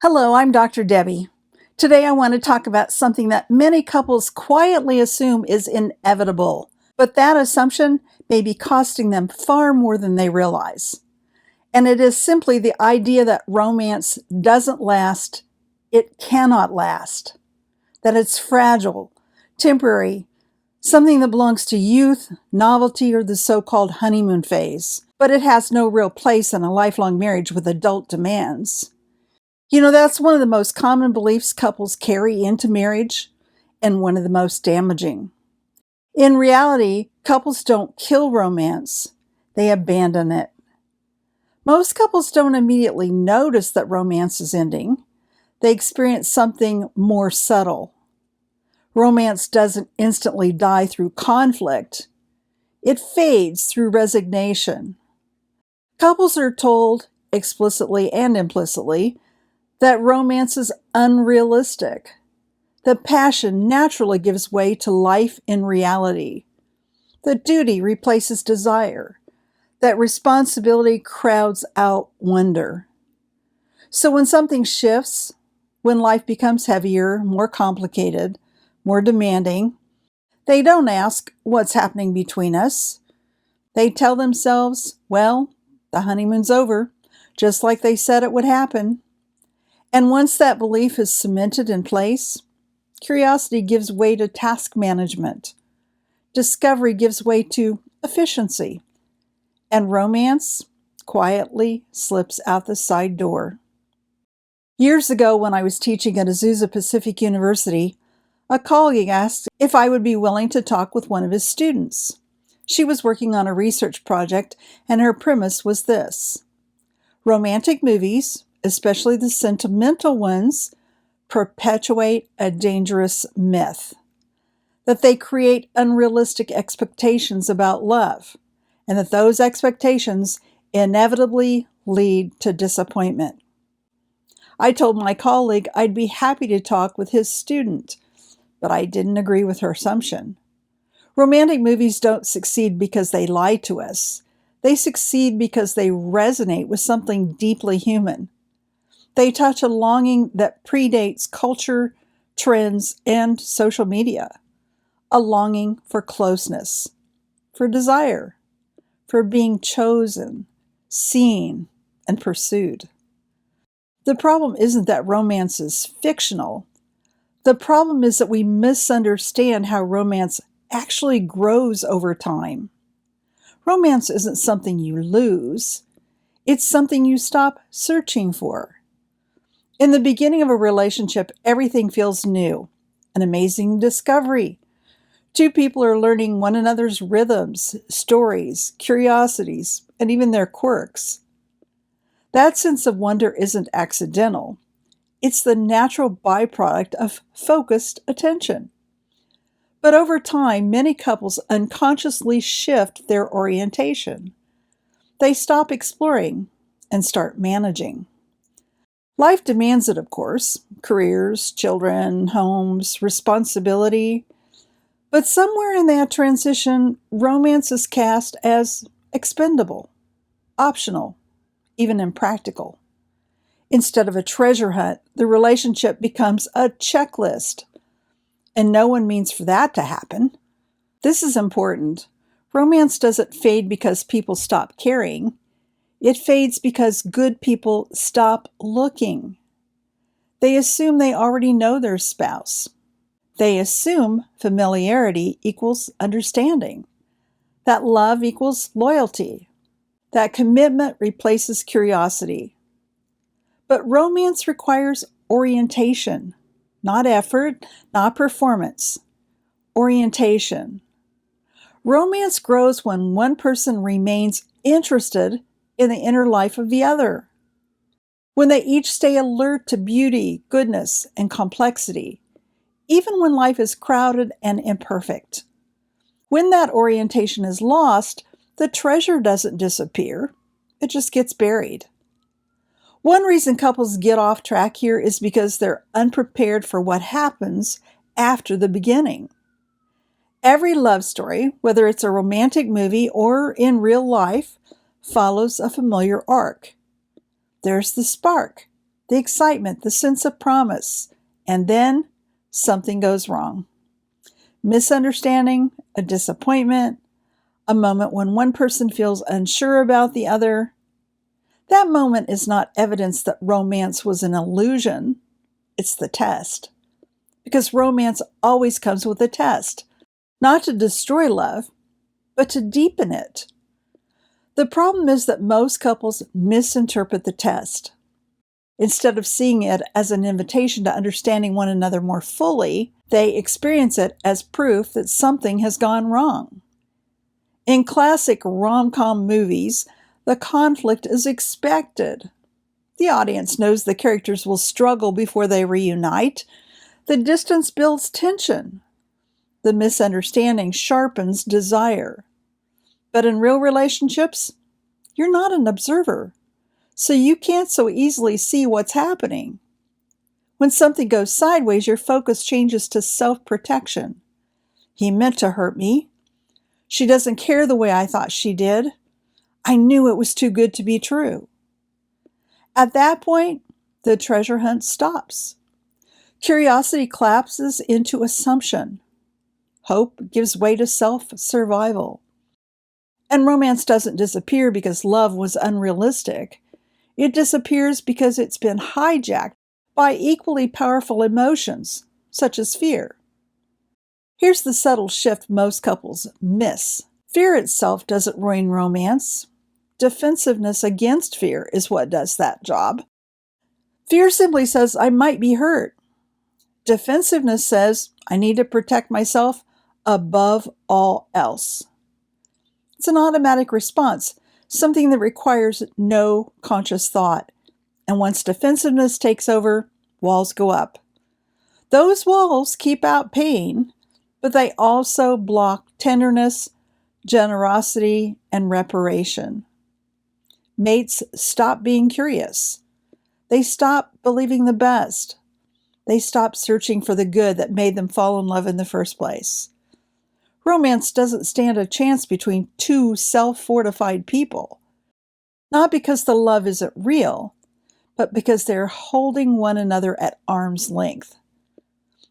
Hello, I'm Dr. Debi. Today I want to talk about something that many couples quietly assume is inevitable, but that assumption may be costing them far more than they realize. And it is simply the idea that romance doesn't last, it cannot last, that it's fragile, temporary, something that belongs to youth, novelty, or the so-called honeymoon phase, but it has no real place in a lifelong marriage with adult demands. That's one of the most common beliefs couples carry into marriage and one of the most damaging. In reality, couples don't kill romance, they abandon it. Most couples don't immediately notice that romance is ending. They experience something more subtle. Romance doesn't instantly die through conflict. It fades through resignation. Couples are told, explicitly and implicitly, that romance is unrealistic. That passion naturally gives way to life in reality. That duty replaces desire. That responsibility crowds out wonder. So when something shifts, when life becomes heavier, more complicated, more demanding, they don't ask what's happening between us. They tell themselves, well, the honeymoon's over, just like they said it would happen. And once that belief is cemented in place, curiosity gives way to task management. Discovery gives way to efficiency. And romance quietly slips out the side door. Years ago, when I was teaching at Azusa Pacific University, a colleague asked if I would be willing to talk with one of his students. She was working on a research project, and her premise was this: romantic movies, especially the sentimental ones, perpetuate a dangerous myth. That they create unrealistic expectations about love, and that those expectations inevitably lead to disappointment. I told my colleague I'd be happy to talk with his student, but I didn't agree with her assumption. Romantic movies don't succeed because they lie to us. They succeed because they resonate with something deeply human. They touch a longing that predates culture, trends, and social media. A longing for closeness, for desire, for being chosen, seen, and pursued. The problem isn't that romance is fictional. The problem is that we misunderstand how romance actually grows over time. Romance isn't something you lose. It's something you stop searching for. In the beginning of a relationship, everything feels new, an amazing discovery. Two people are learning one another's rhythms, stories, curiosities, and even their quirks. That sense of wonder isn't accidental. It's the natural byproduct of focused attention. But over time, many couples unconsciously shift their orientation. They stop exploring and start managing. Life demands it, of course: careers, children, homes, responsibility. But somewhere in that transition, romance is cast as expendable, optional, even impractical. Instead of a treasure hunt, the relationship becomes a checklist. And no one means for that to happen. This is important. Romance doesn't fade because people stop caring. It fades because good people stop looking. They assume they already know their spouse. They assume familiarity equals understanding, that love equals loyalty, that commitment replaces curiosity. But romance requires orientation, not effort, not performance. Orientation. Romance grows when one person remains interested in the inner life of the other, when they each stay alert to beauty, goodness, and complexity, even when life is crowded and imperfect. When that orientation is lost, the treasure doesn't disappear, it just gets buried. One reason couples get off track here is because they're unprepared for what happens after the beginning. Every love story, whether it's a romantic movie or in real life, follows a familiar arc. There's the spark, the excitement, the sense of promise, and then something goes wrong. Misunderstanding, a disappointment, a moment when one person feels unsure about the other. That moment is not evidence that romance was an illusion. It's the test. Because romance always comes with a test, not to destroy love, but to deepen it. The problem is that most couples misinterpret the test. Instead of seeing it as an invitation to understanding one another more fully, they experience it as proof that something has gone wrong. In classic rom-com movies, the conflict is expected. The audience knows the characters will struggle before they reunite. The distance builds tension. The misunderstanding sharpens desire. But in real relationships, you're not an observer, so you can't so easily see what's happening. When something goes sideways, your focus changes to self-protection. He meant to hurt me. She doesn't care the way I thought she did. I knew it was too good to be true. At that point, the treasure hunt stops. Curiosity collapses into assumption. Hope gives way to self-survival. And romance doesn't disappear because love was unrealistic. It disappears because it's been hijacked by equally powerful emotions, such as fear. Here's the subtle shift most couples miss. Fear itself doesn't ruin romance. Defensiveness against fear is what does that job. Fear simply says, I might be hurt. Defensiveness says, I need to protect myself above all else. It's an automatic response, something that requires no conscious thought. And once defensiveness takes over, walls go up. Those walls keep out pain, but they also block tenderness, generosity, and reparation. Mates stop being curious. They stop believing the best. They stop searching for the good that made them fall in love in the first place. Romance doesn't stand a chance between two self-fortified people. Not because the love isn't real, but because they're holding one another at arm's length.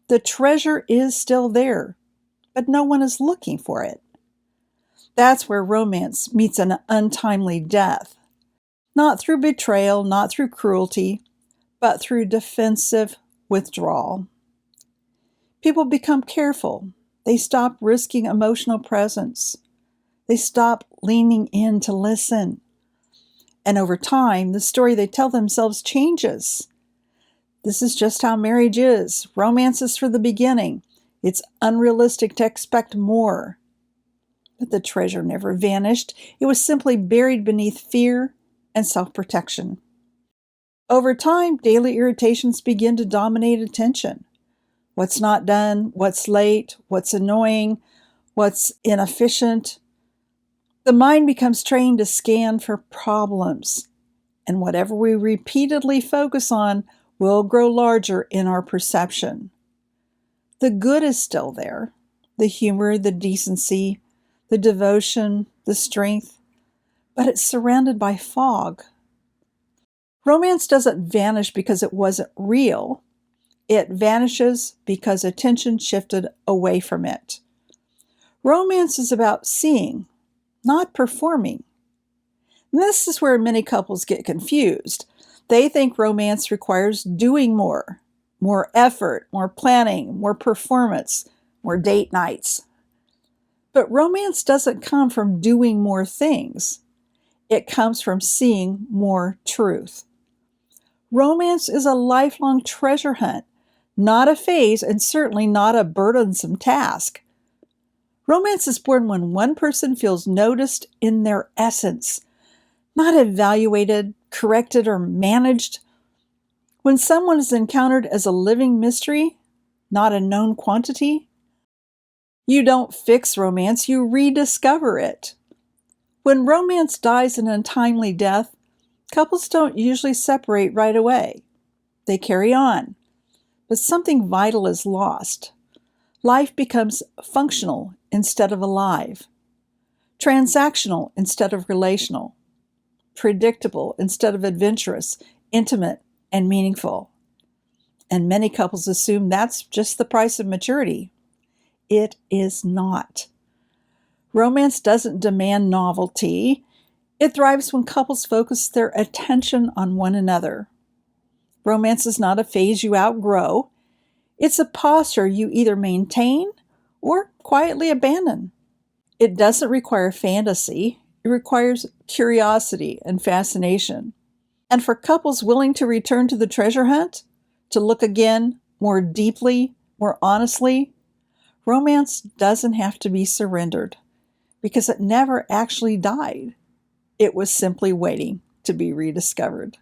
The treasure is still there, but no one is looking for it. That's where romance meets an untimely death. Not through betrayal, not through cruelty, but through defensive withdrawal. People become careful. They stop risking emotional presence. They stop leaning in to listen. And over time, the story they tell themselves changes. This is just how marriage is. Romance is for the beginning. It's unrealistic to expect more. But the treasure never vanished. It was simply buried beneath fear and self-protection. Over time, daily irritations begin to dominate attention. What's not done, what's late, what's annoying, what's inefficient. The mind becomes trained to scan for problems, and whatever we repeatedly focus on will grow larger in our perception. The good is still there, the humor, the decency, the devotion, the strength, but it's surrounded by fog. Romance doesn't vanish because it wasn't real. It vanishes because attention shifted away from it. Romance is about seeing, not performing. And this is where many couples get confused. They think romance requires doing more effort, more planning, more performance, more date nights. But romance doesn't come from doing more things. It comes from seeing more truth. Romance is a lifelong treasure hunt, not a phase, and certainly not a burdensome task. Romance is born when one person feels noticed in their essence, not evaluated, corrected, or managed. When someone is encountered as a living mystery, not a known quantity. You don't fix romance, you rediscover it. When romance dies an untimely death, couples don't usually separate right away. They carry on, but something vital is lost. Life becomes functional instead of alive, transactional instead of relational, predictable instead of adventurous, intimate and meaningful. And many couples assume that's just the price of maturity. It is not. Romance doesn't demand novelty. It thrives when couples focus their attention on one another. Romance is not a phase you outgrow. It's a posture you either maintain or quietly abandon. It doesn't require fantasy. It requires curiosity and fascination. And for couples willing to return to the treasure hunt, to look again more deeply, more honestly, romance doesn't have to be surrendered because it never actually died. It was simply waiting to be rediscovered.